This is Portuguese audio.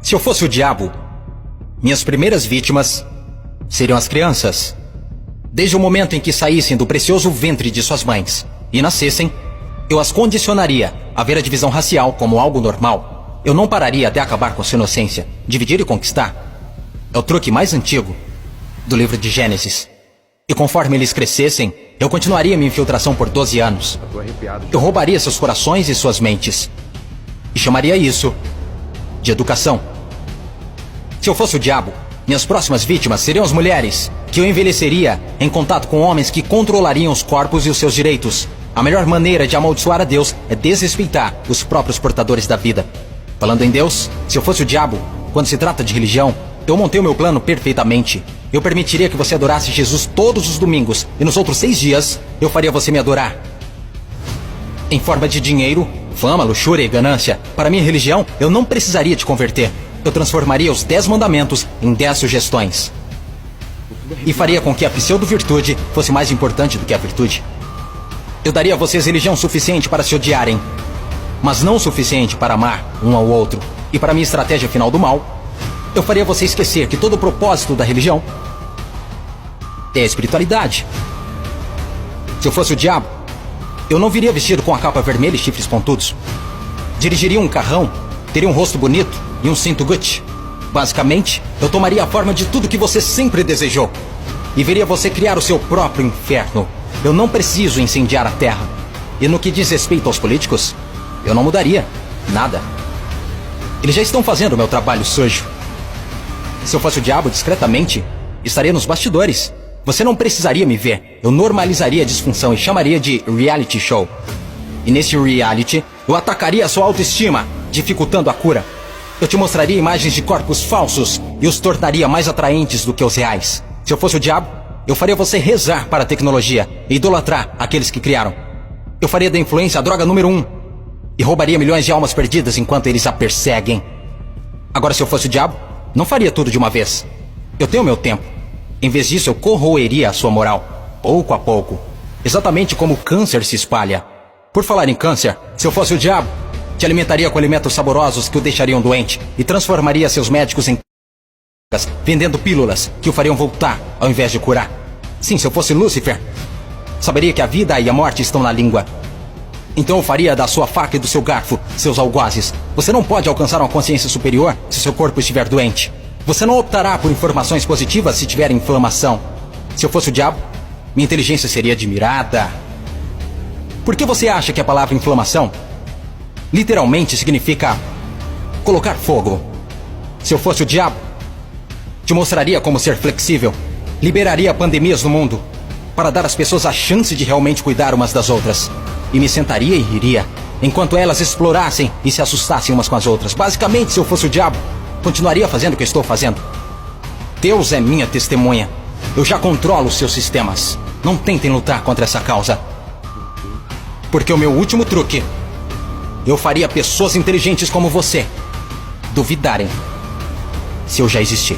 Se eu fosse o diabo, minhas primeiras vítimas seriam as crianças. Desde o momento em que saíssem do precioso ventre de suas mães e nascessem, eu as condicionaria a ver a divisão racial como algo normal. Eu não pararia até acabar com sua inocência. Dividir e conquistar é o truque mais antigo do livro de Gênesis. E conforme eles crescessem, eu continuaria minha infiltração por 12 anos. Eu roubaria seus corações e suas mentes. E chamaria isso de educação. Se eu fosse o diabo, minhas próximas vítimas seriam as mulheres, que eu envelheceria em contato com homens que controlariam os corpos e os seus direitos. A melhor maneira de amaldiçoar a Deus é desrespeitar os próprios portadores da vida. Falando em Deus, se eu fosse o diabo, quando se trata de religião, eu montei o meu plano perfeitamente. Eu permitiria que você adorasse Jesus todos os domingos, e nos outros 6 dias, eu faria você me adorar. Em forma de dinheiro, fama, luxúria e ganância. Para minha religião, eu não precisaria te converter. Eu transformaria os 10 mandamentos em 10 sugestões. E faria com que a pseudo-virtude fosse mais importante do que a virtude. Eu daria a vocês religião suficiente para se odiarem, mas não o suficiente para amar um ao outro. E para minha estratégia final do mal, eu faria você esquecer que todo o propósito da religião é a espiritualidade. Se eu fosse o diabo, eu não viria vestido com a capa vermelha e chifres pontudos. Dirigiria um carrão, teria um rosto bonito e um cinto Gucci. Basicamente, eu tomaria a forma de tudo que você sempre desejou e veria você criar o seu próprio inferno. Eu não preciso incendiar a terra. E no que diz respeito aos políticos, eu não mudaria nada. Eles já estão fazendo o meu trabalho sujo. Se eu fosse o diabo, discretamente, estaria nos bastidores. Você não precisaria me ver. Eu normalizaria a disfunção e chamaria de reality show. E nesse reality, eu atacaria a sua autoestima, dificultando a cura. Eu te mostraria imagens de corpos falsos e os tornaria mais atraentes do que os reais. Se eu fosse o diabo, eu faria você rezar para a tecnologia e idolatrar aqueles que criaram. Eu faria da influência a droga número 1 e roubaria milhões de almas perdidas enquanto eles a perseguem. Agora, se eu fosse o diabo, não faria tudo de uma vez. Eu tenho meu tempo. Em vez disso, eu corroeria a sua moral, pouco a pouco. Exatamente como o câncer se espalha. Por falar em câncer, se eu fosse o diabo, te alimentaria com alimentos saborosos que o deixariam doente e transformaria seus médicos em vendendo pílulas que o fariam voltar ao invés de curar. Sim, se eu fosse Lúcifer, saberia que a vida e a morte estão na língua. Então eu faria da sua faca e do seu garfo seus algozes. Você não pode alcançar uma consciência superior se seu corpo estiver doente. Você não optará por informações positivas se tiver inflamação. Se eu fosse o diabo, minha inteligência seria admirada. Por que você acha que a palavra inflamação literalmente significa colocar fogo? Se eu fosse o diabo, te mostraria como ser flexível. Liberaria pandemias no mundo para dar às pessoas a chance de realmente cuidar umas das outras. E me sentaria e riria enquanto elas explorassem e se assustassem umas com as outras. Basicamente, se eu fosse o diabo, continuaria fazendo o que estou fazendo. Deus é minha testemunha. Eu já controlo os seus sistemas. Não tentem lutar contra essa causa. Porque o meu último truque, eu faria pessoas inteligentes como você duvidarem se eu já existi.